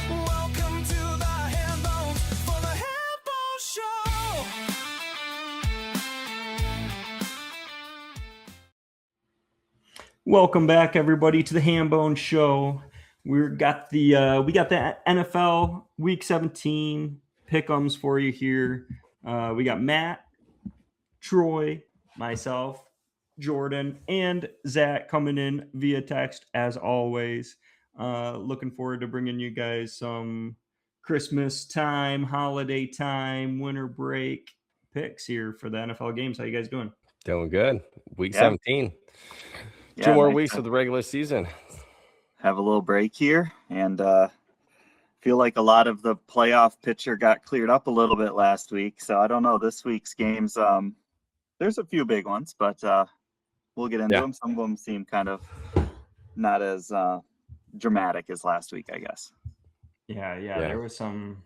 Welcome to the Hambonez for the Hambonez Show. Welcome back, everybody, to the Hambonez Show. We got the NFL Week 17 Pickems for you here. We got Matt, Troy, myself, Jordan, and Zach coming in via text as always. Looking forward to bringing you guys some Christmas time, holiday time, winter break picks here for the NFL games. How you guys doing? Doing good. Week 17. Yeah, 2 more nice weeks to of the regular season. have a little break here, and feel like a lot of the playoff picture got cleared up a little bit last week. So I don't know, this week's games, there's a few big ones, but we'll get into them. Some of them seem kind of not as dramatic as last week, I guess. Yeah. There was some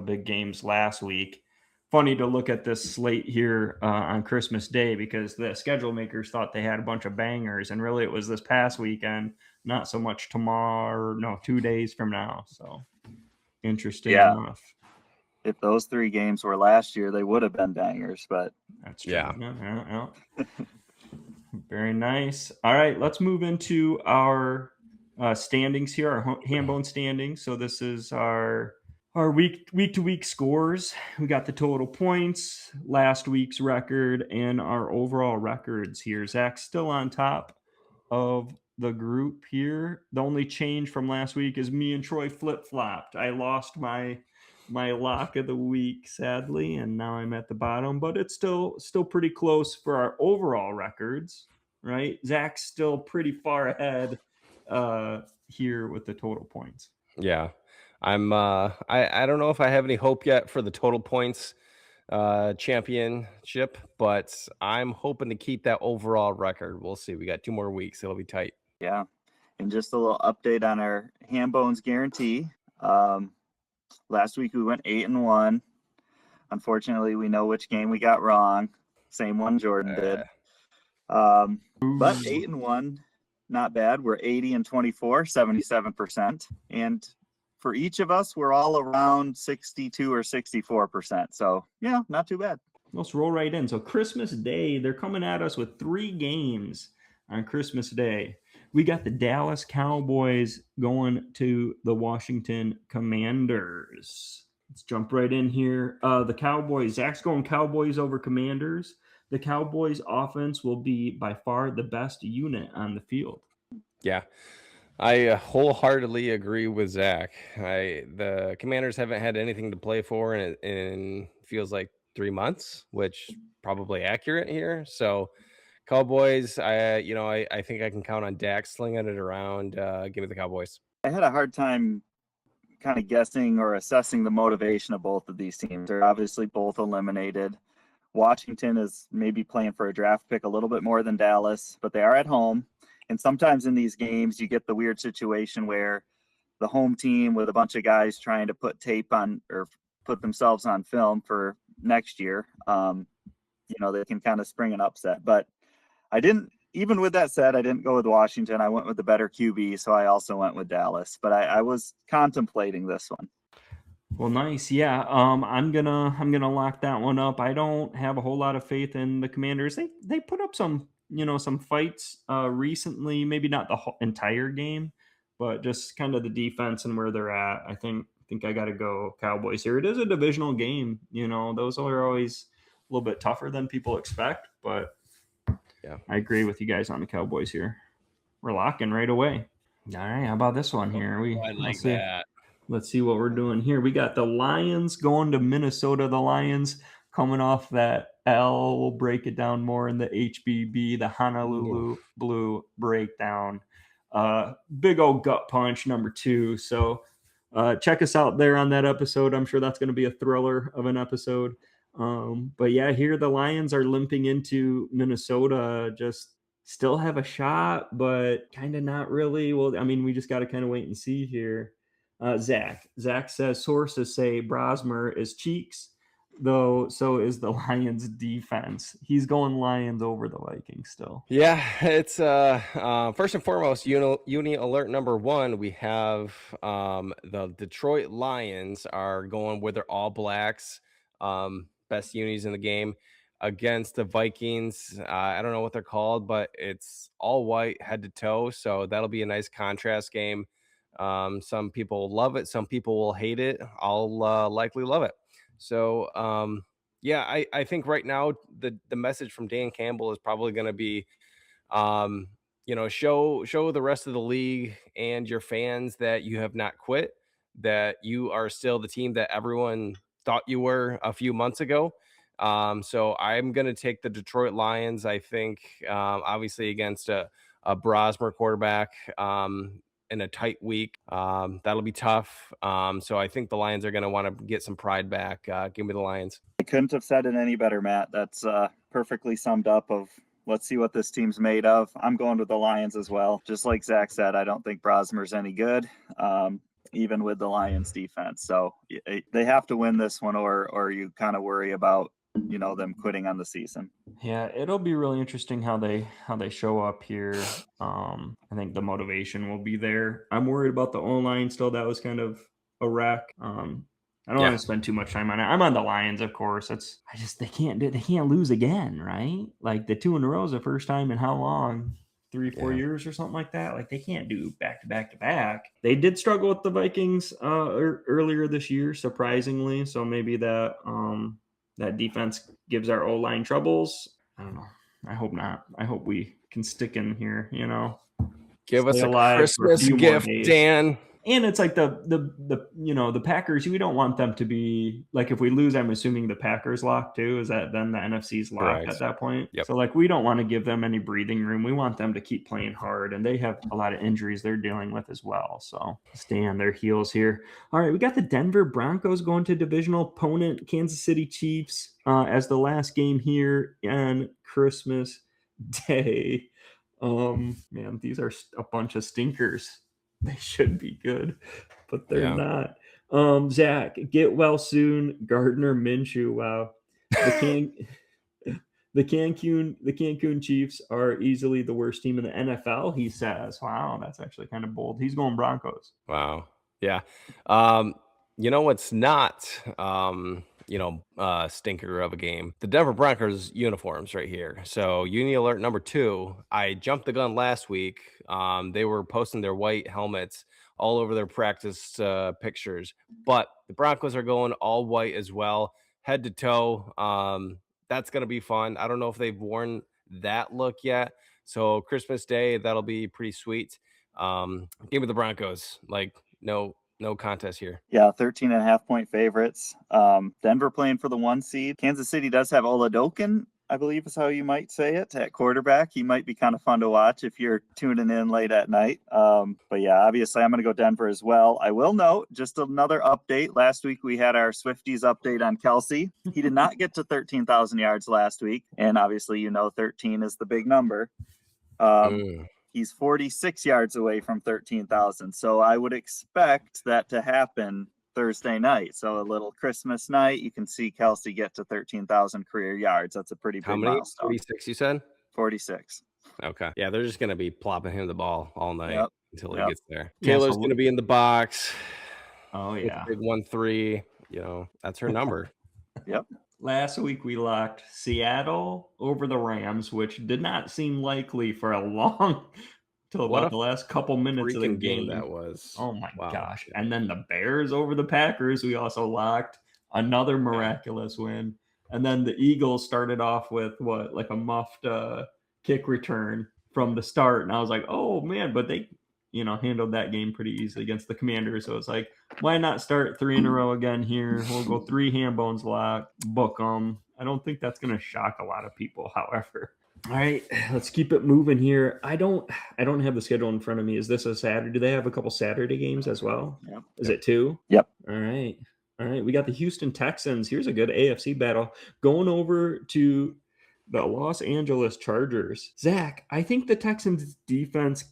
big games last week. Funny to look at this slate here on Christmas Day because the schedule makers thought they had a bunch of bangers, and really it was this past weekend, not so much tomorrow, 2 days from now. So interesting enough. If those 3 games were last year, they would have been bangers, but That's true. Yeah. Very nice. All right, let's move into our standings here, our Hambonez standings. So this is our week-to-week scores. We got the total points, last week's record, and our overall records here. Zach's still on top of the group here. The only change from last week is me and Troy flip-flopped. I lost my lock of the week, sadly, and now I'm at the bottom, but it's still pretty close for our overall records, right? Zach's still pretty far ahead here with the total points. Yeah. I'm I don't know if I have any hope yet for the total points championship, but I'm hoping to keep that overall record. We'll see. We got 2 more weeks. It'll be tight. yeah. And just a little update on our Hambonez guarantee. Last week we went 8-1. Unfortunately, we know which game we got wrong. Same one Jordan did. But 8-1, not bad. We're 80-24, 77%. And for each of us, we're all around 62 or 64%. So, yeah, not too bad. Let's roll right in. So Christmas Day, they're coming at us with 3 games on Christmas Day. We got the Dallas Cowboys going to the Washington Commanders. Let's jump right in here. The Cowboys, Zach's going Cowboys over Commanders. The Cowboys offense will be by far the best unit on the field. Yeah. I wholeheartedly agree with Zach. The Commanders haven't had anything to play for in feels like 3 months, which probably accurate here. So Cowboys, I think I can count on Dak slinging it around. Give me the Cowboys. I had a hard time kind of guessing or assessing the motivation of both of these teams. They're obviously both eliminated. Washington is maybe playing for a draft pick a little bit more than Dallas, but they are at home. And sometimes in these games, you get the weird situation where the home team with a bunch of guys trying to put tape on or put themselves on film for next year, they can kind of spring an upset. But even with that said, I didn't go with Washington. I went with the better QB, so I also went with Dallas. But I was contemplating this one. Well, nice. Yeah. I'm gonna lock that one up. I don't have a whole lot of faith in the Commanders. They put up some fights recently, maybe not the entire game, but just kind of the defense and where they're at. I think I got to go Cowboys here. It is a divisional game. Those are always a little bit tougher than people expect, but yeah, I agree with you guys on the Cowboys here. We're locking right away. All right. How about this one here? I like that. Let's see what we're doing here. We got the Lions going to Minnesota. The Lions coming off that L. We'll break it down more in the HBB, the Honolulu Blue breakdown. Big old gut punch, number 2. So check us out there on that episode. I'm sure that's going to be a thriller of an episode. But yeah, here the Lions are limping into Minnesota. Just still have a shot, but kind of not really. Well, I mean, we just got to kind of wait and see here. Zach says sources say Brosmer is cheeks. though, so is the Lions defense. He's going Lions over the Vikings still. Yeah, it's first and foremost, uni alert number one. We have the Detroit Lions are going with their all blacks, best unis in the game, against the Vikings. I don't know what they're called, but it's all white head to toe, so that'll be a nice contrast game. Some people love it, some people will hate it. I'll likely love it. So yeah, I think right now the message from Dan Campbell is probably going to be, show the rest of the league and your fans that you have not quit, that you are still the team that everyone thought you were a few months ago. So I'm going to take the Detroit Lions. I think, obviously against a Brosmer quarterback, in a tight week, that'll be tough. So I think the Lions are going to want to get some pride back. Give me the Lions. I couldn't have said it any better, Matt. That's perfectly summed up of let's see what this team's made of. I'm going with the Lions as well. Just like Zach said, I don't think Brosmer's any good, even with the Lions defense. So they have to win this one, or you kind of worry about, them quitting on the season. Yeah, it'll be really interesting how they show up here. I think the motivation will be there. I'm worried about the O-line still. That was kind of a wreck. I don't want to spend too much time on it. I'm on the Lions, of course. They can't lose again, right? Like the 2 in a row is the first time in how long? 3-4 years or something like that. Like they can't do back to back to back. They did struggle with the Vikings earlier this year, surprisingly. So maybe that defense gives our O-line troubles. I don't know. I hope not. I hope we can stick in here, Give us a Christmas gift, Dan. And it's like the Packers, we don't want them to be like, if we lose, I'm assuming the Packers lock too. Is that then the NFC's locked at that point? Yep. So like, we don't want to give them any breathing room. We want them to keep playing hard, and they have a lot of injuries they're dealing with as well. So stay on their heels here. All right. We got the Denver Broncos going to divisional opponent, Kansas City Chiefs, as the last game here on Christmas Day. Man, these are a bunch of stinkers. They should be good, but they're not. Zach, get well soon. Gardner Minshew. Wow. The Cancun Chiefs are easily the worst team in the NFL, he says. Wow, that's actually kind of bold. He's going Broncos. Wow. Yeah. It's not, stinker of a game. The Denver Broncos uniforms right here. So uni alert number 2, I jumped the gun last week. They were posting their white helmets all over their practice pictures, but the Broncos are going all white as well, head to toe. That's going to be fun. I don't know if they've worn that look yet. So Christmas Day, that'll be pretty sweet. Give me the Broncos. Like, no contest here. Yeah, 13.5-point favorites. Denver playing for the 1 seed. Kansas City does have Oladokin, I believe is how you might say it, at quarterback. He might be kind of fun to watch if you're tuning in late at night. But yeah, obviously I'm going to go Denver as well. I will note just another update. Last week we had our Swifties update on Kelsey. He did not get to 13,000 yards last week. And obviously, 13 is the big number. He's 46 yards away from 13,000. So I would expect that to happen Thursday night. So a little Christmas night, you can see Kelsey get to 13,000 career yards. That's a pretty big milestone. 46, you said? 46. Okay. Yeah, they're just going to be plopping him the ball all night until he gets there. Yeah, Taylor's going to be in the box. Oh, yeah. Big 1-3. That's her number. Yep. Last week we locked Seattle over the Rams, which did not seem likely for a long till about the last couple minutes of the game. That was. Oh my gosh. And then the Bears over the Packers, we also locked. Another miraculous win. And then the Eagles started off with like a muffed kick return from the start. And I was like, oh man, but they handled that game pretty easily against the Commanders. So it's like, why not start 3 in a row again here? We'll go 3 Hambonez lock, book them. I don't think that's going to shock a lot of people, however. All right, let's keep it moving here. I don't have the schedule in front of me. Is this a Saturday? Do they have a couple Saturday games as well? Yep. Is it 2? Yep. All right. We got the Houston Texans. Here's a good AFC battle going over to the Los Angeles Chargers. Zach, I think the Texans defense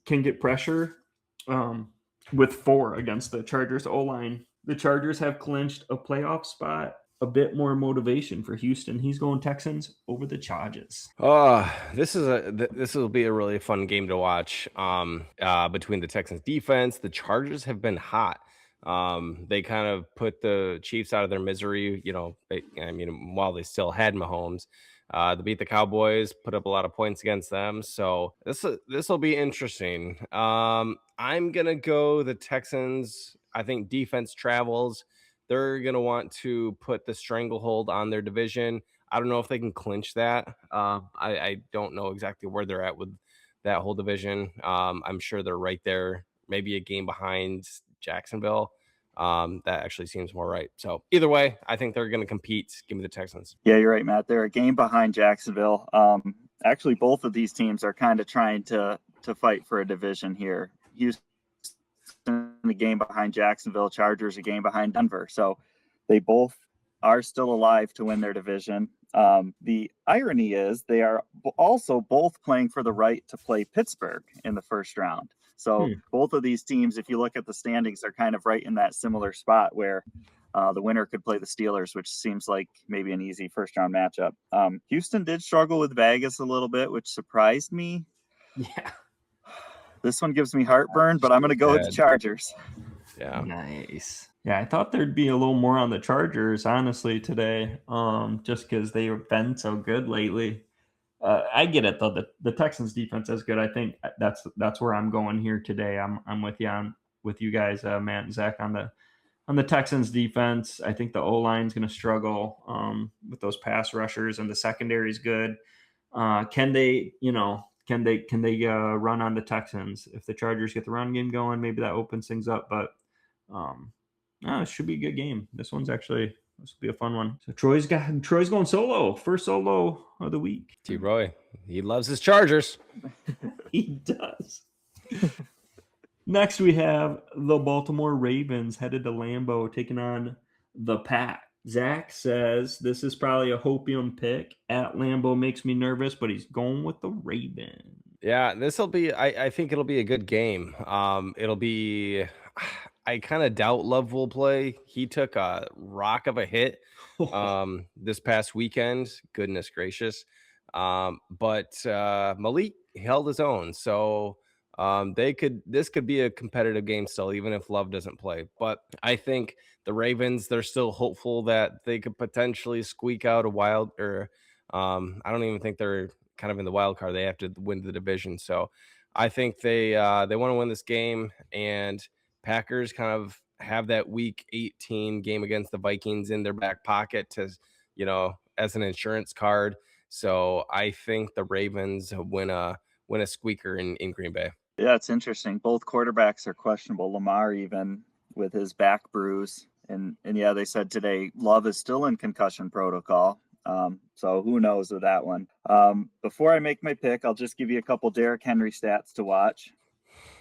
can get pressure with 4 against the Chargers O-line. The Chargers have clinched a playoff spot a bit more motivation for Houston. He's going Texans over the Chargers. This will be a really fun game to watch. Between the Texans defense, the Chargers have been hot. They kind of put the Chiefs out of their misery, while they still had Mahomes. They beat the Cowboys, put up a lot of points against them. So this will be interesting. I'm gonna go the Texans. I think defense travels. They're gonna want to put the stranglehold on their division. I don't know if they can clinch that. I don't know exactly where they're at with that whole division. I'm sure they're right there, maybe a game behind Jacksonville. That actually seems more right. So either way, I think they're going to compete. Give me the Texans. Yeah, you're right, Matt. They're a game behind Jacksonville. Actually, both of these teams are kind of trying to fight for a division here. Houston, a game behind Jacksonville. Chargers, a game behind Denver. So they both are still alive to win their division. The irony is they are also both playing for the right to play Pittsburgh in the first round. So both of these teams, if you look at the standings, are kind of right in that similar spot where the winner could play the Steelers, which seems like maybe an easy first round matchup. Houston did struggle with Vegas a little bit, which surprised me. Yeah. This one gives me heartburn, but I'm going to go with the Chargers. Yeah. Nice. Yeah, I thought there'd be a little more on the Chargers, honestly, today, just because they've been so good lately. I get it, though. The Texans defense is good. I think that's where I'm going here today. I'm with you guys, Matt and Zach, on the Texans defense. I think the O-line's going to struggle with those pass rushers, and the secondary is good. Can they run on the Texans? If the Chargers get the run game going, maybe that opens things up. But it should be a good game. This will be a fun one. So Troy's going solo. First solo of the week. T-Roy, he loves his Chargers. He does. Next, we have the Baltimore Ravens headed to Lambeau taking on the Pack. Zach says this is probably a hopium pick at Lambeau. Makes me nervous, but he's going with the Ravens. Yeah, this will be. I think it'll be a good game. It'll be. I kind of doubt Love will play. He took a rock of a hit this past weekend. Goodness gracious. But Malik held his own. So this could be a competitive game still, even if Love doesn't play. But I think the Ravens, they're still hopeful that they could potentially squeak out a wild, or I don't even think they're kind of in the wild card. They have to win the division. So I think they want to win this game, and Packers kind of have that week 18 game against the Vikings in their back pocket to, as an insurance card. So I think the Ravens win a squeaker in Green Bay. Yeah, it's interesting. Both quarterbacks are questionable. Lamar, even with his back bruise. And yeah, they said today Love is still in concussion protocol. So who knows with that one. Before I make my pick, I'll just give you a couple Derrick Henry stats to watch.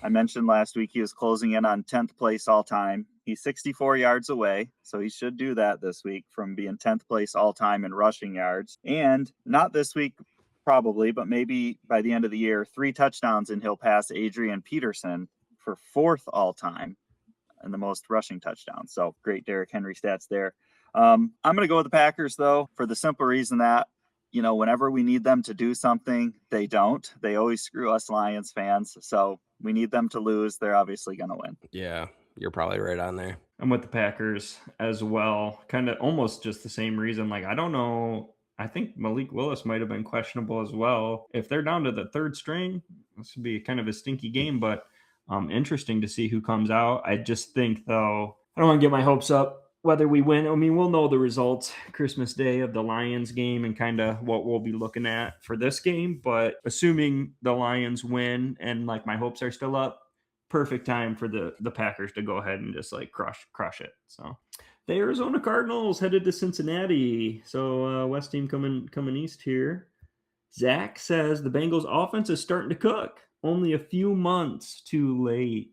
I mentioned last week he was closing in on 10th place all time. He's 64 yards away, so he should do that this week from being 10th place all time in rushing yards. And not this week, probably, but maybe by the end of the year, 3 touchdowns, and he'll pass Adrian Peterson for 4th all time and the most rushing touchdowns. So great Derrick Henry stats there. I'm going to go with the Packers, though, for the simple reason that, whenever we need them to do something, they don't. They always screw us Lions fans. So we need them to lose. They're obviously going to win. Yeah, you're probably right on there. I'm with the Packers as well. Kind of almost just the same reason. Like, I don't know. I think Malik Willis might have been questionable as well. If they're down to the third string, this would be kind of a stinky game, but interesting to see who comes out. I just think, though, I don't want to get my hopes up whether we win. I mean, we'll know the results Christmas Day of the Lions game and kind of what we'll be looking at for this game. But assuming the Lions win and like my hopes are still up, perfect time for the Packers to go ahead and just like crush it. So the Arizona Cardinals headed to Cincinnati. So West team coming east here. Zach says the Bengals offense is starting to cook. Only a few months too late.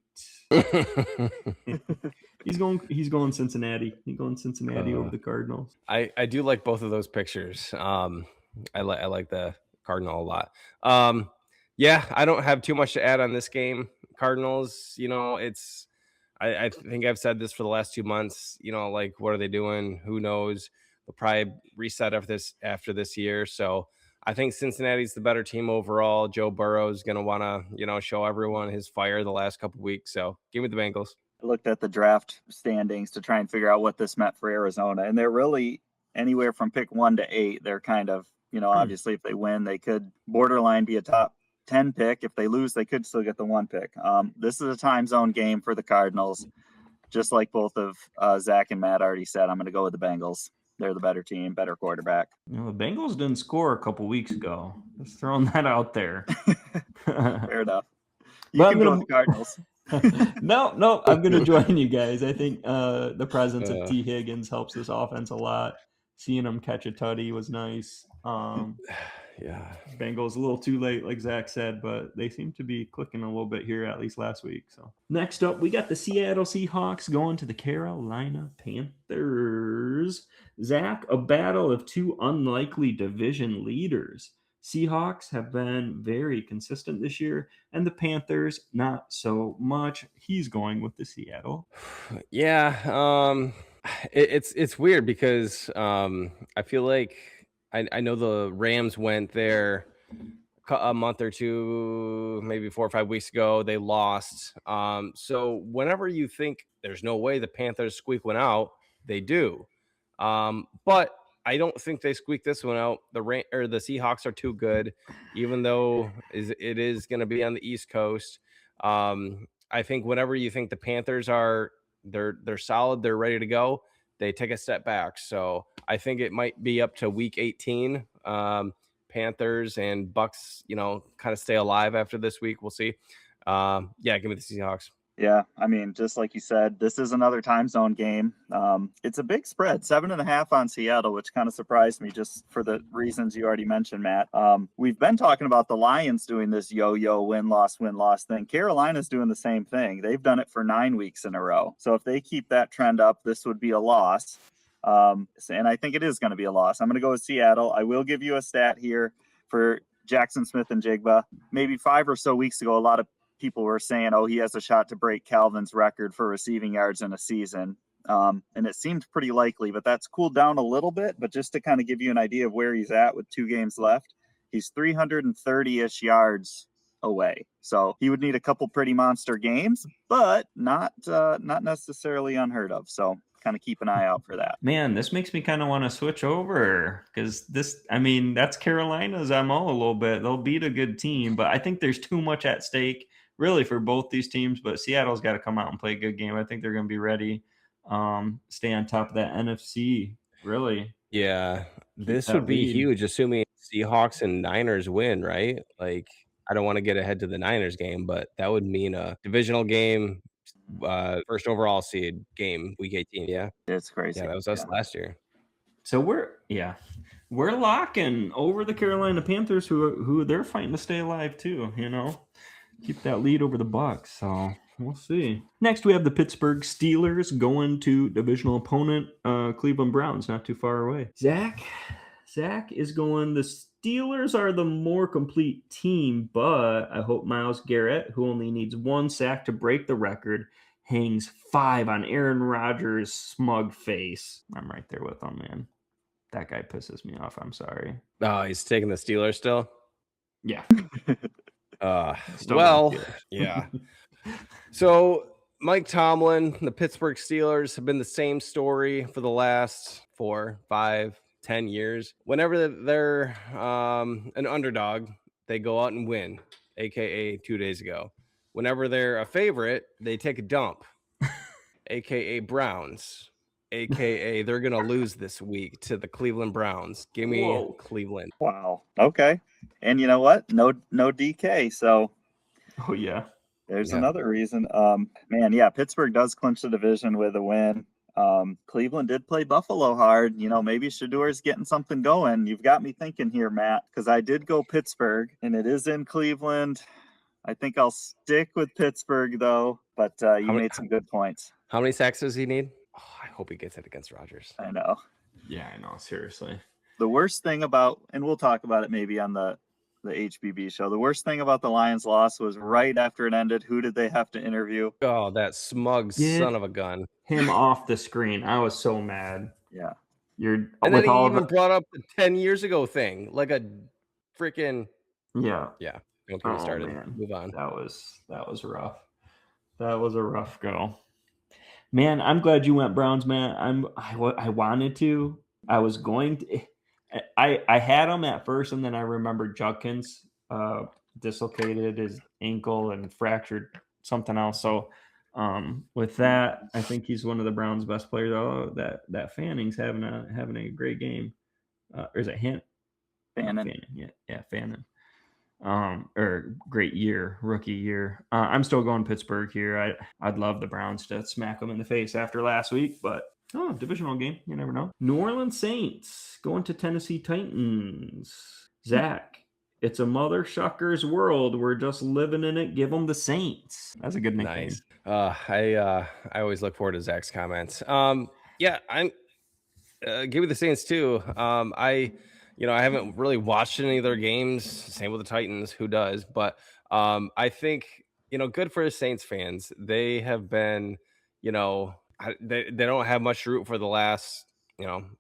He's going Cincinnati. He's going Cincinnati over the Cardinals. I do like both of those pictures. I like the Cardinal a lot. Yeah, I don't have too much to add on this game. Cardinals, I think I've said this for the last 2 months, like, what are they doing? Who knows? They'll probably reset after this year. So I think Cincinnati's the better team overall. Joe Burrow is going to want to, show everyone his fire the last couple weeks. So give me the Bengals. I looked at the draft standings to try and figure out what this meant for Arizona, and they're really anywhere from pick 1 to 8. They're kind of, obviously if they win, they could borderline be a top 10 pick. If they lose, they could still get the 1 pick. This is a time zone game for the Cardinals. Just like both of Zach and Matt already said, I'm going to go with the Bengals. They're the better team, better quarterback. The Bengals didn't score a couple weeks ago. Just throwing that out there. Fair enough. You can go with the Cardinals. No, I'm going to join you guys. I think the presence of T. Higgins helps this offense a lot. Seeing him catch a tutty was nice. Yeah. Bengals a little too late, like Zach said, but they seem to be clicking a little bit here, at least last week. So next up, we got the Seattle Seahawks going to the Carolina Panthers. Zach, a battle of two unlikely division leaders. Seahawks have been very consistent this year, and the Panthers not so much. He's going with the Seattle. Yeah, it's weird because I feel like I know the Rams went there a month or two, maybe 4 or 5 weeks ago. They lost. So whenever you think there's no way the Panthers squeak one out, they do. But I don't think they squeak this one out. The Seahawks are too good, even though it is going to be on the East Coast. I think whenever you think the Panthers they're solid, they're ready to go, they take a step back. So I think it might be up to week 18. Panthers and Bucks, kind of stay alive after this week. We'll see. Yeah, give me the Seahawks. Yeah, I mean, just like you said, this is another time zone game. It's a big spread, 7.5 on Seattle, which kind of surprised me just for the reasons you already mentioned, Matt. We've been talking about the Lions doing this yo-yo win-loss thing. Carolina's doing the same thing. They've done it for 9 weeks in a row. So if they keep that trend up, this would be a loss. And I think it is going to be a loss. I'm going to go with Seattle. I will give you a stat here for Jackson Smith and Jigba. Maybe 5 or so weeks ago, a lot of people were saying, he has a shot to break Calvin's record for receiving yards in a season. And it seemed pretty likely, but that's cooled down a little bit. But just to kind of give you an idea of where he's at with 2 games left, he's 330-ish yards away. So he would need a couple pretty monster games, but not necessarily unheard of. So kind of keep an eye out for that. Man, this makes me kind of want to switch over because that's Carolina's MO a little bit. They'll beat a good team, but I think there's too much at stake really for both these teams. But Seattle's got to come out and play a good game. I think they're going to be ready, stay on top of that NFC, really. Yeah, this would be huge, assuming Seahawks and Niners win, right? Like, I don't want to get ahead to the Niners game, but that would mean a divisional game, first overall seed game, week 18. Yeah, it's crazy. Yeah, that was us last year. So we're locking over the Carolina Panthers, who they're fighting to stay alive too. Keep that lead over the Bucs. So we'll see. Next, we have the Pittsburgh Steelers going to divisional opponent Cleveland Browns, not too far away. Zach is going. The Steelers are the more complete team, but I hope Myles Garrett, who only needs 1 sack to break the record, hangs 5 on Aaron Rodgers' smug face. I'm right there with him, man. That guy pisses me off. I'm sorry. Oh, he's taking the Steelers still? Yeah. Yeah. So Mike Tomlin, the Pittsburgh Steelers have been the same story for the last 4, 5, 10 years. Whenever they're an underdog, they go out and win, aka 2 days ago. Whenever they're a favorite, they take a dump, aka Browns, aka they're going to lose this week to the Cleveland Browns. Give me Cleveland. Wow. Okay. And you know what? No DK. So oh yeah. There's another reason. Pittsburgh does clinch the division with a win. Cleveland did play Buffalo hard. Maybe Shadour's getting something going. You've got me thinking here, Matt, because I did go Pittsburgh and it is in Cleveland. I think I'll stick with Pittsburgh though, but you made some good points. How many sacks does he need? Oh, I hope he gets it against Rodgers. I know. Yeah, I know. Seriously. The worst thing about, and we'll talk about it maybe on the HBB show. The worst thing about the Lions loss was right after it ended. Who did they have to interview? Oh, that smug son of a gun. Him off the screen. I was so mad. Yeah. you're And with then he all even the brought up the 10 years ago thing, like a freaking yeah. yeah. Don't get me Oh started. man, Move on. that was rough. That was a rough go. Man, I'm glad you went Browns, man. I wanted to. I was going to. I had him at first, and then I remembered Judkins dislocated his ankle and fractured something else. So with that, I think he's one of the Browns' best players. Oh, that Fanning's having a great game. Or is it Hint? Fannin. Fannin. Yeah, Fannin. Or great year, rookie year. I'm still going Pittsburgh here. I'd love the Browns to smack them in the face after last week, but divisional game, you never know. New Orleans Saints going to Tennessee Titans. Zach, it's a mother shuckers world. We're just living in it. Give them the Saints. That's a good nickname. Nice. I always look forward to Zach's comments. Yeah, I'm give me the Saints too. I haven't really watched any of their games. Same with the Titans. Who does? But I think good for the Saints fans. They have been, they don't have much to root for the last,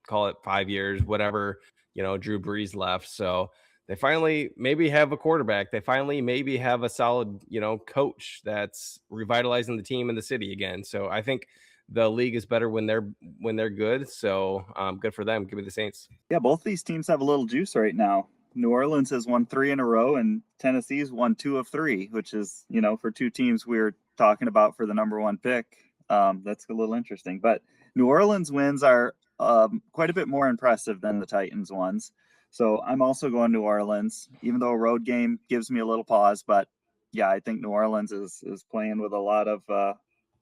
call it 5 years, whatever. Drew Brees left, so they finally maybe have a quarterback. They finally maybe have a solid, coach that's revitalizing the team in the city again. So I think the league is better when they're good. So good for them. Give me the Saints. Yeah, both these teams have a little juice right now. New Orleans has won 3 in a row, and Tennessee's won 2 of 3, which is, for 2 teams we were talking about for the number 1 pick. That's a little interesting. But New Orleans wins are quite a bit more impressive than the Titans ones. So I'm also going New Orleans, even though a road game gives me a little pause. But yeah, I think New Orleans is playing with a lot of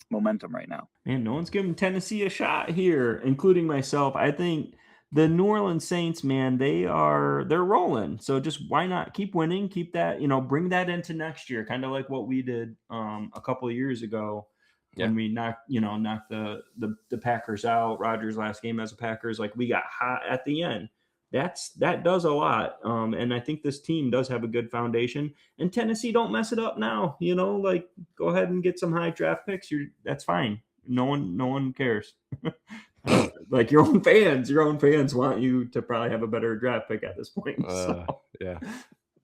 momentum right now. Man, no one's giving Tennessee a shot here, including myself. I think the New Orleans Saints, man, they're rolling. So just why not keep winning? Keep that, bring that into next year, kind of like what we did a couple of years ago when we knocked the Packers out. Rodgers' last game as a Packers, like we got hot at the end. That does a lot. And I think this team does have a good foundation. And Tennessee, don't mess it up now. Like go ahead and get some high draft picks. That's fine. No one cares. Like your own fans want you to probably have a better draft pick at this point. Yeah,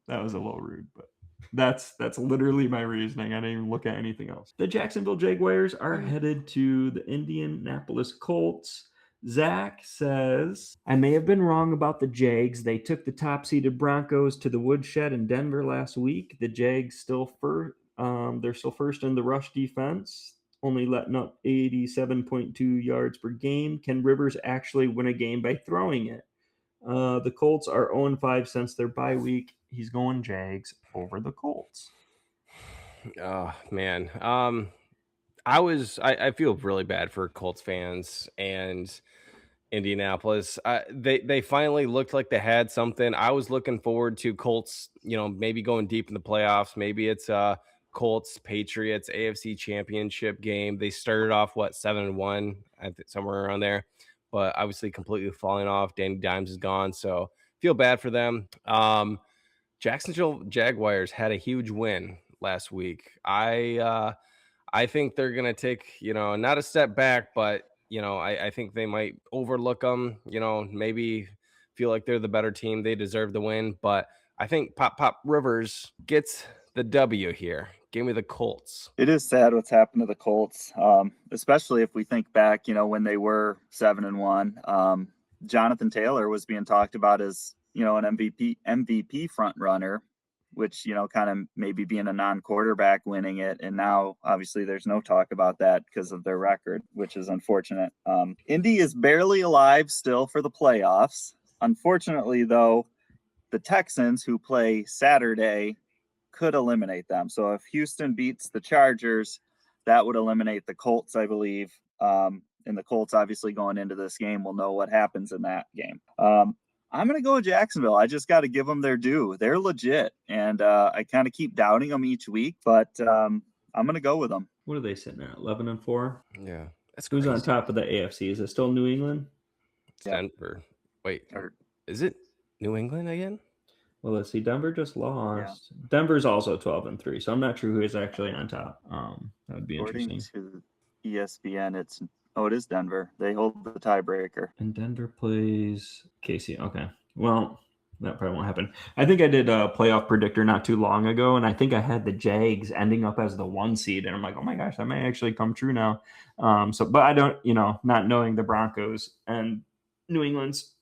that was a little rude, but that's literally my reasoning. I didn't even look at anything else. The Jacksonville Jaguars are headed to the Indianapolis Colts. Zach says, I may have been wrong about the Jags. They took the top-seeded Broncos to the woodshed in Denver last week. The Jags they're still first in the rush defense, only letting up 87.2 yards per game. Can Rivers actually win a game by throwing it? The Colts are 0-5 since their bye week. He's going Jags over the Colts. Oh man. I feel really bad for Colts fans and Indianapolis. They finally looked like they had something. I was looking forward to Colts, maybe going deep in the playoffs. Maybe it's Colts Patriots AFC Championship game. They started off 7-1, somewhere around there, but obviously completely falling off. Danny Dimes is gone, so feel bad for them. Jacksonville Jaguars had a huge win last week. I think they're going to take, not a step back, but, I think they might overlook them, maybe feel like they're the better team. They deserve the win. But I think Pop Rivers gets the W here. Give me the Colts. It is sad what's happened to the Colts, especially if we think back, when they were 7-1. Jonathan Taylor was being talked about as, an MVP front runner, which, kind of maybe being a non-quarterback winning it. And now, obviously, there's no talk about that because of their record, which is unfortunate. Indy is barely alive still for the playoffs. Unfortunately, though, the Texans, who play Saturday, could eliminate them. So if Houston beats the Chargers, that would eliminate the Colts, I believe. And the Colts, obviously, going into this game, will know what happens in that game. I'm going to go with Jacksonville. I just got to give them their due. They're legit. And I kind of keep doubting them each week, but I'm going to go with them. What are they sitting at? 11-4? Yeah. That's Who's crazy. on top of the AFC? Is it still New England? Denver. Wait, is it New England again? Well, let's see. Denver just lost. Yeah. Denver's also 12-3, so I'm not sure who is actually on top. That would be According interesting. to ESPN, it's Oh, it is Denver. They hold the tiebreaker. And Denver plays KC. Okay. Well, that probably won't happen. I think I did a playoff predictor not too long ago, and I think I had the Jags ending up as the 1 seed, and I'm like, oh my gosh, that may actually come true now. But I don't, not knowing the Broncos and New England's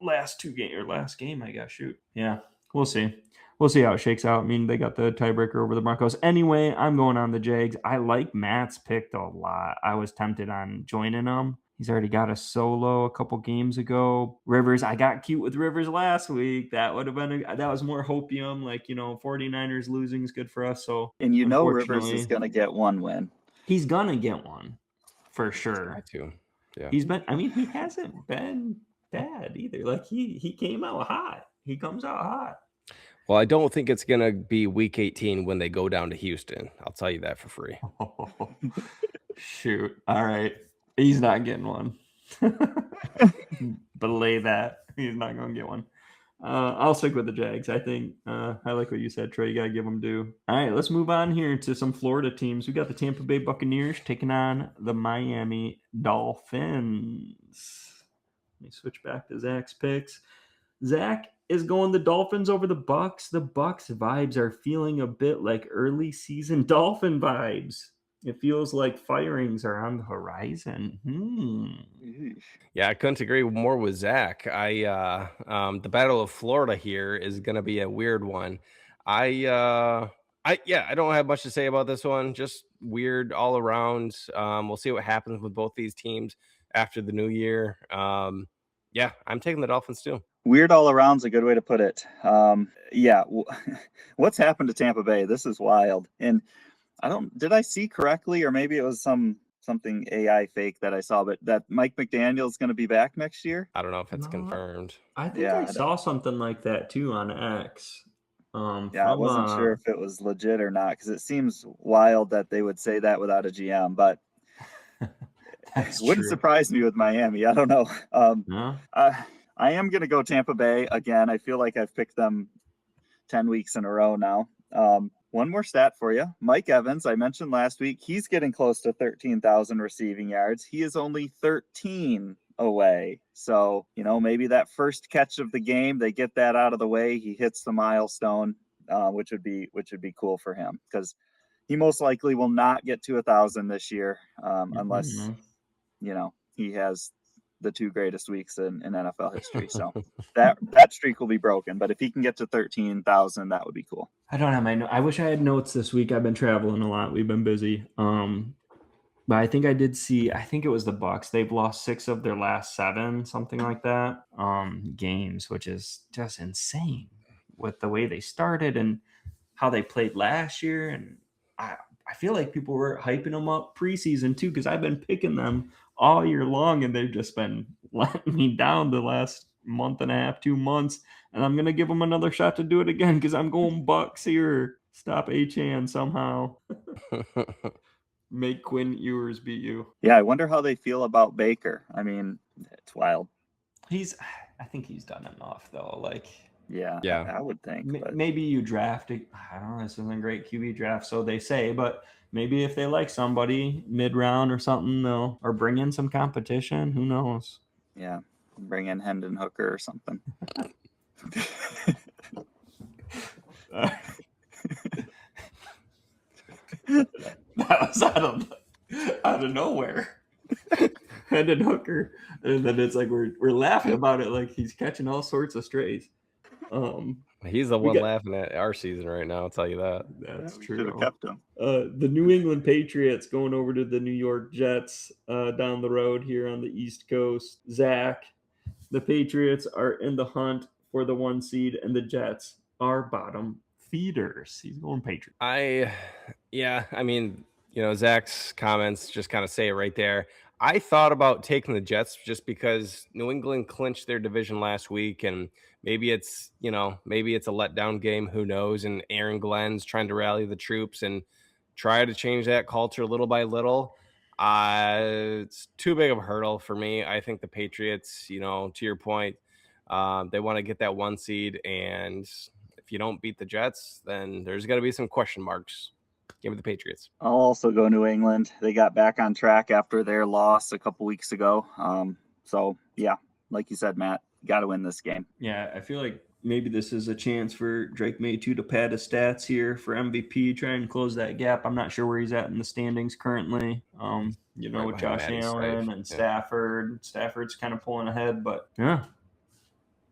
last game, I guess. Shoot. Yeah, we'll see. We'll see how it shakes out. I mean, they got the tiebreaker over the Broncos. Anyway, I'm going on the Jags. I like Matt's pick a lot. I was tempted on joining him. He's already got a solo a couple games ago. Rivers, I got cute with Rivers last week. That would have been that was more hopium. 49ers losing is good for us. So, and Rivers is going to get one win. He's gonna get one for sure. I too. Yeah. He hasn't been bad either. Like he came out hot. He comes out hot. Well, I don't think it's going to be week 18 when they go down to Houston. I'll tell you that for free. Shoot. All right. He's not getting one. Belay that. He's not going to get one. I'll stick with the Jags. I think I like what you said, Trey. You got to give them due. All right, let's move on here to some Florida teams. We got the Tampa Bay Buccaneers taking on the Miami Dolphins. Let me switch back to Zach's picks. Zach is going the Dolphins over the Bucs. The Bucs vibes are feeling a bit like early season Dolphin vibes. It feels like firings are on the horizon. Yeah, I couldn't agree more with Zach. The Battle of Florida here is going to be a weird one. I don't have much to say about this one. Just weird all around. We'll see what happens with both these teams after the new year. I'm taking the Dolphins too. Weird all around is a good way to put it. What's happened to Tampa Bay? This is wild. And did I see correctly, or maybe it was something AI fake that I saw, but that Mike McDaniel is going to be back next year? I don't know if it's confirmed. I think I saw something like that too on X. I wasn't sure if it was legit or not, because it seems wild that they would say that without a GM, but it wouldn't surprise me with Miami. I don't know. No? I am going to go Tampa Bay again. I feel like I've picked them 10 weeks in a row now. One more stat for you. Mike Evans, I mentioned last week, he's getting close to 13,000 receiving yards. He is only 13 away. So, maybe that first catch of the game, they get that out of the way. He hits the milestone, which would be cool for him, because he most likely will not get to 1,000 this year, unless, he has the 2 greatest weeks in NFL history. So that streak will be broken. But if he can get to 13,000, that would be cool. I don't have I wish I had notes this week. I've been traveling a lot. We've been busy. But I think I did see, I think it was the Bucs. They've lost 6 of their last 7, something like that, games, which is just insane with the way they started and how they played last year. And I feel like people were hyping them up preseason too, because I've been picking them all year long, and they've just been letting me down the last month and a half, 2 months. And I'm going to give them another shot to do it again, because I'm going Bucs here. Stop Achane somehow. Make Quinn Ewers beat you. Yeah, I wonder how they feel about Baker. I mean, it's wild. I think he's done enough, though. Yeah, I would think. Maybe you draft it. I don't know. This isn't a great QB draft, so they say. But maybe if they like somebody mid-round or something, or bring in some competition. Who knows? Yeah, bring in Hendon Hooker or something. That was out of nowhere. Hendon Hooker, and then it's like we're laughing about it like he's catching all sorts of strays. He's the one laughing at our season right now. I'll tell you that. That's true. Should have kept him. The New England Patriots going over to the New York Jets down the road here on the East Coast. Zach, the Patriots are in the hunt for the 1 seed, and the Jets are bottom feeders. He's going Patriots. Zach's comments just kind of say it right there. I thought about taking the Jets just because New England clinched their division last week, and maybe it's a letdown game. Who knows? And Aaron Glenn's trying to rally the troops and try to change that culture little by little. It's too big of a hurdle for me. I think the Patriots, to your point, they want to get that 1 seed, and if you don't beat the Jets, then there's going to be some question marks. Give me the Patriots. I'll also go New England. They got back on track after their loss a couple weeks ago. So yeah, like you said, Matt, got to win this game. Yeah, I feel like maybe this is a chance for Drake May too to pad his stats here for MVP, try and close that gap. I'm not sure where he's at in the standings currently. Right With behind Josh Matty's Allen side. and Yeah. Stafford. Stafford's kind of pulling ahead, but yeah.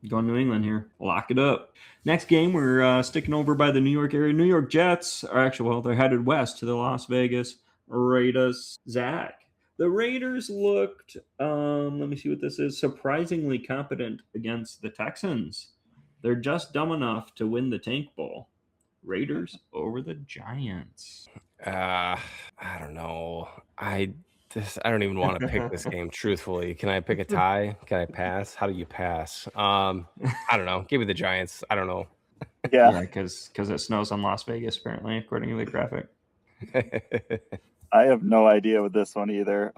Going New England here. Lock it up. Next game, we're sticking over by the New York area. New York Jets are actually, they're headed west to the Las Vegas Raiders. Zach. The Raiders looked, let me see what this is, surprisingly competent against the Texans. They're just dumb enough to win the Tank Bowl. Raiders over the Giants. I don't know. I don't even want to pick this game. Truthfully, can I pick a tie? Can I pass? How do you pass? I don't know. Give me the Giants. I don't know. Yeah, because it snows on Las Vegas, apparently, according to the graphic. I have no idea with this one either.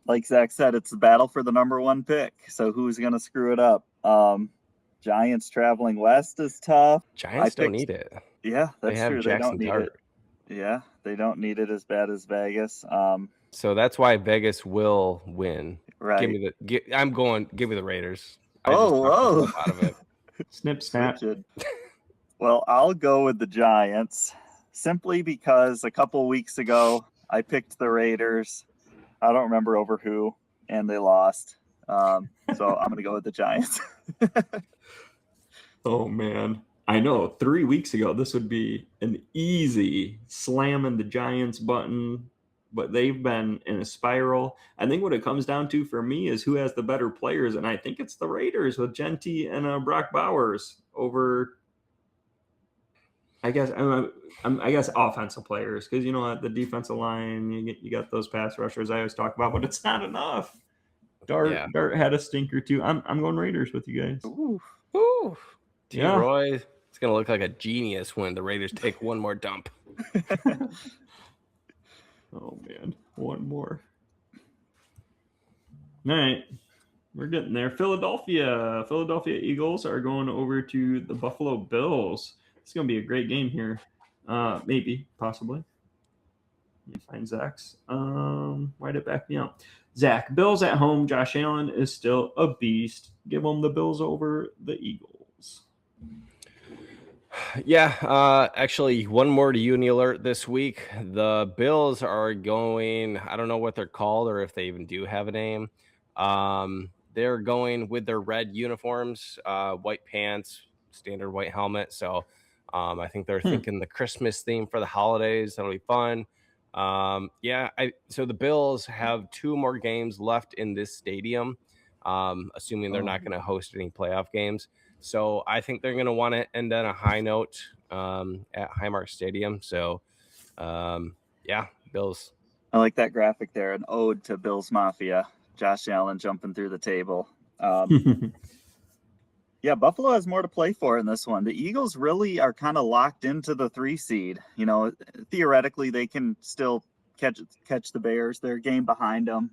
Like Zach said, it's a battle for the number 1 pick. So who's going to screw it up? Giants traveling west is tough. Giants don't need it. Yeah, that's they have true. Jackson They don't need Dart. it. Yeah, they don't need it as bad as Vegas. So that's why Vegas will win. Right. Give me the Raiders. Whoa. Out of it. Snip, snap. Well, I'll go with the Giants simply because a couple weeks ago I picked the Raiders. I don't remember over who, and they lost. So I'm going to go with the Giants. Oh, man. I know 3 weeks ago, this would be an easy slamming the Giants button, but they've been in a spiral. I think what it comes down to for me is who has the better players, and I think it's the Raiders with Genty and Brock Bowers over, I guess offensive players, because at the defensive line you got those pass rushers I always talk about, but it's not enough. Dart had a stinker too. I'm going Raiders with you guys. Ooh. Roy, it's gonna look like a genius when the Raiders take one more dump. Oh man, one more. All right, we're getting there. Philadelphia Eagles are going over to the Buffalo Bills. It's gonna be a great game here. Maybe, possibly. Let me find Zach's. Why'd it back me up? Zach, Bills at home. Josh Allen is still a beast. Give them the Bills over the Eagles. Yeah, actually, one more to Uni alert this week. The Bills are going, I don't know what they're called or if they even do have a name. They're going with their red uniforms, white pants, standard white helmet. So I think they're thinking the Christmas theme for the holidays. That'll be fun. So the Bills have 2 more games left in this stadium, assuming they're not going to host any playoff games. So I think they're going to want to end on a high note at Highmark Stadium. So, Bills. I like that graphic there, an ode to Bills Mafia. Josh Allen jumping through the table. Yeah, Buffalo has more to play for in this one. The Eagles really are kind of locked into the 3 seed. Theoretically, they can still catch the Bears. They're a game behind them.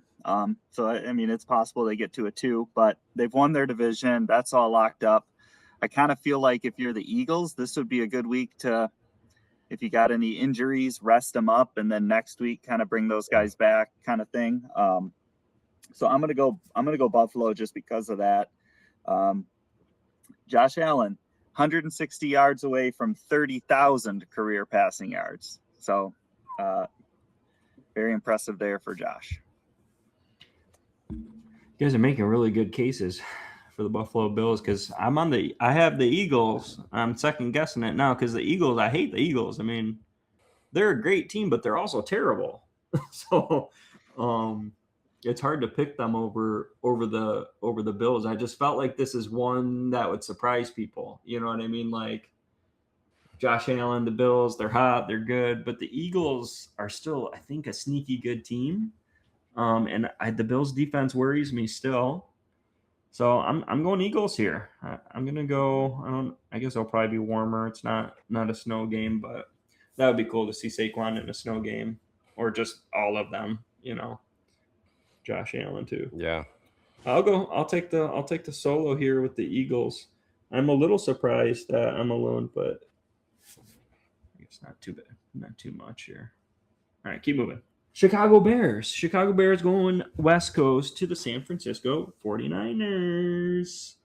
So, I mean, it's possible they get to a 2, but they've won their division. That's all locked up. I kind of feel like if you're the Eagles, this would be a good week to, if you got any injuries, rest them up, and then next week kind of bring those guys back, kind of thing. So I'm gonna go Buffalo just because of that. Josh Allen, 160 yards away from 30,000 career passing yards. So very impressive there for Josh. You guys are making really good cases for the Buffalo Bills because I have the Eagles. I'm second guessing it now because the Eagles, I hate the Eagles. I mean, they're a great team, but they're also terrible. So it's hard to pick them over the Bills. I just felt like this is one that would surprise people. You know what I mean? Like Josh Allen, the Bills, they're hot, they're good, but the Eagles are still, I think, a sneaky good team. The Bills defense worries me still. So I'm going Eagles here. I'm gonna go. I guess it'll probably be warmer. It's not a snow game, but that would be cool to see Saquon in a snow game, or just all of them. Josh Allen too. Yeah, I'll take the solo here with the Eagles. I'm a little surprised that I'm alone, but I guess not too bad, not too much here. All right, keep moving. Chicago Bears. Chicago Bears going West Coast to the San Francisco 49ers.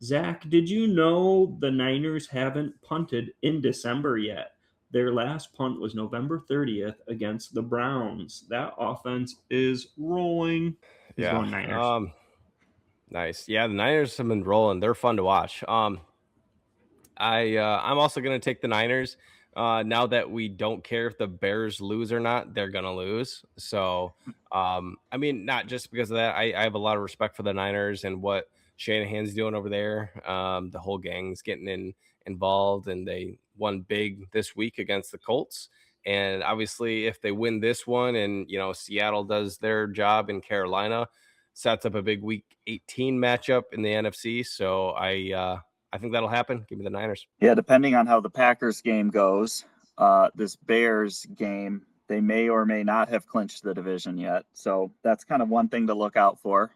Zach, did you know the Niners haven't punted in December yet? Their last punt was November 30th against the Browns. That offense is rolling. He's going Niners. Nice. Yeah, the Niners have been rolling. They're fun to watch. I'm also going to take the Niners. Now that we don't care if the Bears lose or not, they're going to lose. So, I mean, not just because of that. I have a lot of respect for the Niners and what Shanahan's doing over there. The whole gang's getting involved, and they won big this week against the Colts. And obviously, if they win this one and, you know, Seattle does their job in Carolina, sets up a big week 18 matchup in the NFC. So I think that'll happen. Give me the Niners. Yeah, depending on how the Packers game goes, this Bears game, they may or may not have clinched the division yet. So that's kind of one thing to look out for.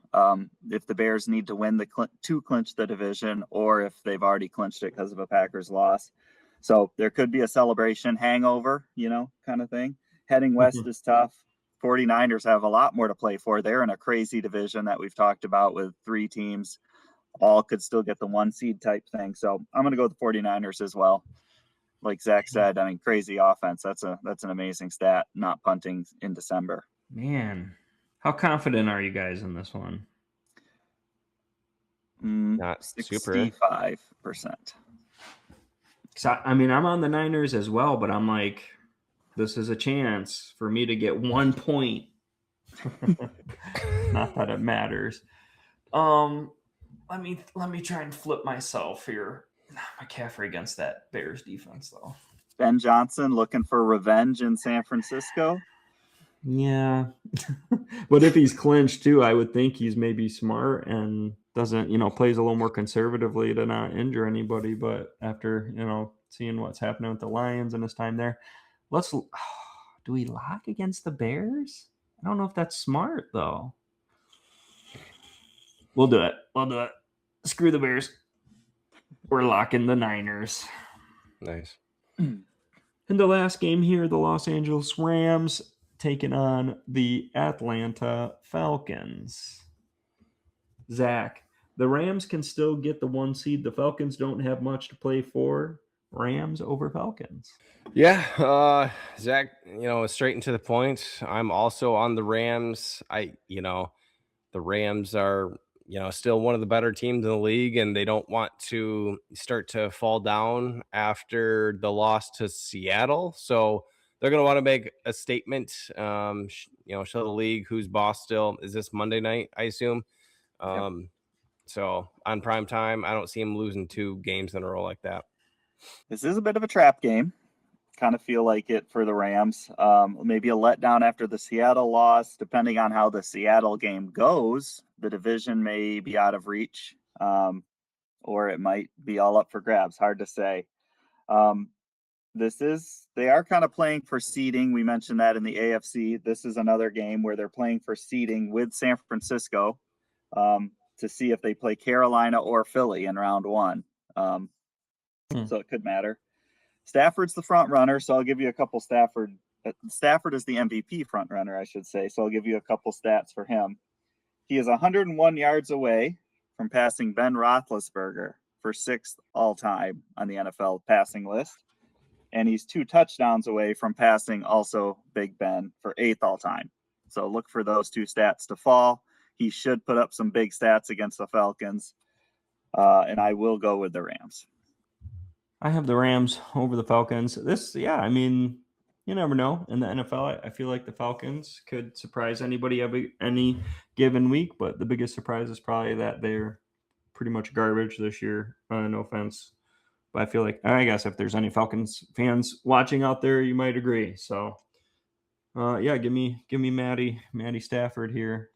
If the Bears need to win to clinch the division, or if they've already clinched it because of a Packers loss. So there could be a celebration hangover, you know, kind of thing. Heading west is tough. 49ers have a lot more to play for. They're in a crazy division that we've talked about with 3 teams. All could still get the 1 seed type thing. So I'm going to go with the 49ers as well. Like Zach said, I mean, crazy offense. That's an amazing stat, not punting in December. Man, how confident are you guys in this one? Not super. 65%. I mean, I'm on the Niners as well, but I'm like, this is a chance for me to get 1 point. Not that it matters. Let me try and flip myself here. McCaffrey against that Bears defense, though. Ben Johnson looking for revenge in San Francisco. Yeah. But if he's clinched too, I would think he's maybe smart and doesn't, plays a little more conservatively to not injure anybody. But after, seeing what's happening with the Lions and his time there, do we lock against the Bears? I don't know if that's smart, though. We'll do it. Screw the Bears. We're locking the Niners. Nice. In the last game here, the Los Angeles Rams taking on the Atlanta Falcons. Zach, the Rams can still get the 1 seed. The Falcons don't have much to play for. Rams over Falcons. Yeah, Zach, straight into the point. I'm also on the Rams. The Rams are, still one of the better teams in the league, and they don't want to start to fall down after the loss to Seattle. So they're going to want to make a statement, show the league who's boss still. Is this Monday night, I assume? Yep. So on prime time, I don't see him losing 2 games in a row like that. This is a bit of a trap game. Kind of feel like it for the Rams. Maybe a letdown after the Seattle loss. Depending on how the Seattle game goes, the division may be out of reach, or it might be all up for grabs. Hard to say. They are kind of playing for seeding. We mentioned that in the AFC. This is another game where they're playing for seeding with San Francisco to see if they play Carolina or Philly in round 1. So it could matter. Stafford's the front runner, so I'll give you a couple Stafford is the MVP front runner, I should say. So I'll give you a couple stats for him. He is 101 yards away from passing Ben Roethlisberger for 6th all time on the NFL passing list. And he's 2 touchdowns away from passing also Big Ben for 8th all time. So look for those 2 stats to fall. He should put up some big stats against the Falcons. And I will go with the Rams. I have the Rams over the Falcons. You never know. In the NFL, I feel like the Falcons could surprise anybody any given week, but the biggest surprise is probably that they're pretty much garbage this year. No offense. But I guess if there's any Falcons fans watching out there, you might agree. So, give me Matty Stafford here.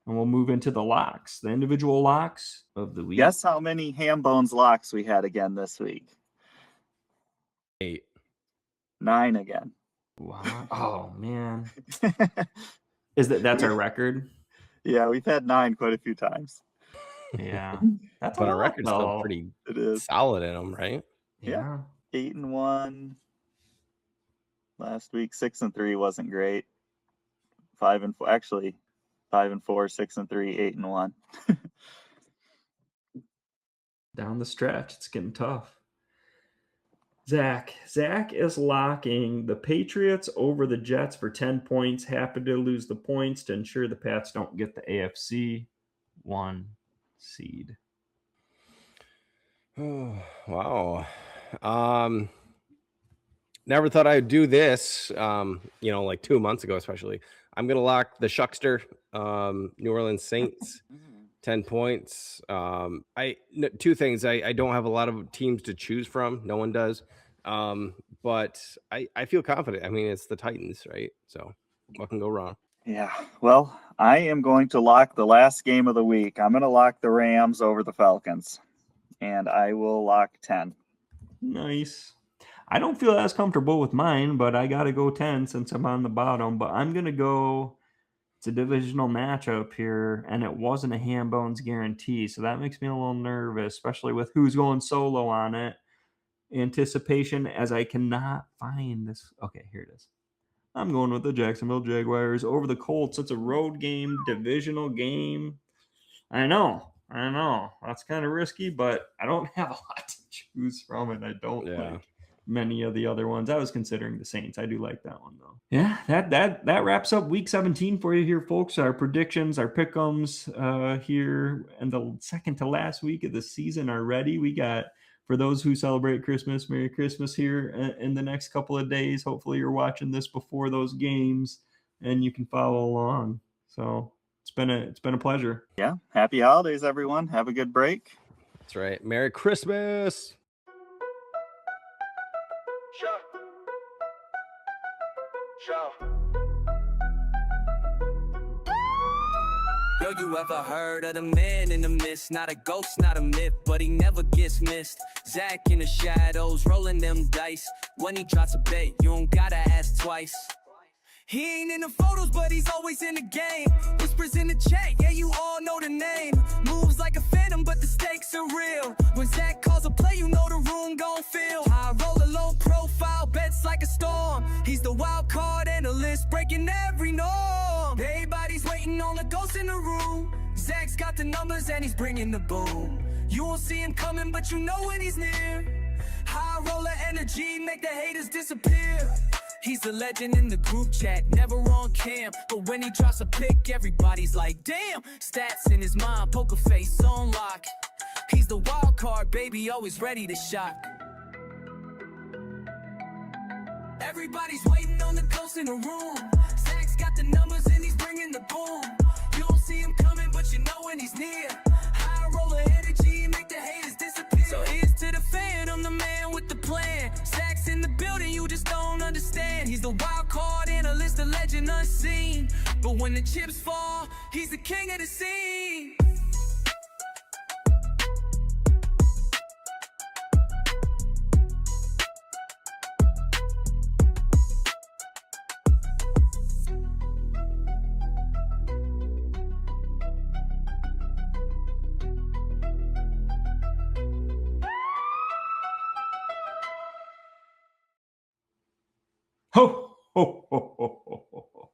And we'll move into the Lockz, the individual locks of the week. Guess how many Hambonez locks we had again this week? 8. 9 again. Wow. Oh, man. That's our record? Yeah, we've had 9 quite a few times. Yeah. That's But a our lot, record's still though. pretty It is. solid in them, right? Yeah. 8-1. last week. 6-3 wasn't great. 5-4, actually 5-4, 6-3, 8-1. Down the stretch, it's getting tough. Zach is locking the Patriots over the Jets for 10 points. Happy to lose the points to ensure the Pats don't get the AFC 1 seed. Oh, wow. Never thought I'd do this, like 2 months ago, especially. I'm going to lock the Shuckster, New Orleans Saints, 10 points. Two things. I don't have a lot of teams to choose from. No one does. But I feel confident. I mean, it's the Titans, right? So what can go wrong? Yeah. Well, I am going to lock the last game of the week. I'm going to lock the Rams over the Falcons. And I will lock 10. Nice. I don't feel as comfortable with mine, but I got to go 10 since I'm on the bottom. But I'm going to go, it's a divisional matchup here, and it wasn't a Hambonez guarantee. So that makes me a little nervous, especially with who's going solo on it. Anticipation, as I cannot find this. Okay, here it is. I'm going with the Jacksonville Jaguars over the Colts. It's a road game, divisional game. I know. That's kind of risky, but I don't have a lot to choose from, and I don't like many of the other ones. I was considering the Saints. I do like that one, though. Yeah, that wraps up Week 17 for you here, folks. Our predictions, our pick'ems here, and the second to last week of the season are ready. We got, for those who celebrate Christmas, Merry Christmas here in the next couple of days. Hopefully you're watching this before those games, and you can follow along. So it's been a pleasure. Yeah. Happy holidays, everyone. Have a good break. That's right. Merry Christmas. Yo, you ever heard of the man in the mist? Not a ghost, not a myth, but he never gets missed. Zach in the shadows, rolling them dice. When he drops a bet, you don't gotta ask twice. He ain't in the photos, but he's always in the game. Whispers in the chat, yeah, you all know the name. Moves like a phantom, but the stakes are real. When Zach calls a play, you know the room gon' feel. I roll a low profile, bets like a storm. He's the wild card analyst, breaking every norm. Everybody's waiting on the ghost in the room. Zach's got the numbers and he's bringing the boom. You won't see him coming, but you know when he's near. High roller energy, make the haters disappear. He's a legend in the group chat, never on cam. But when he drops a pick, everybody's like, damn. Stats in his mind, poker face on lock. He's the wild card, baby, always ready to shock. Everybody's waiting on the ghost in the room. Zach's got the numbers and he's bringing the boom. You don't see him coming, but you know when he's near. High roller energy, make the haters disappear. So here's to the fan, I'm the man with the plan. Zach's in the building, you just don't understand. He's the wild card analyst, the legend unseen. But when the chips fall, he's the king of the scene. Ho, ho, ho, ho, ho, ho.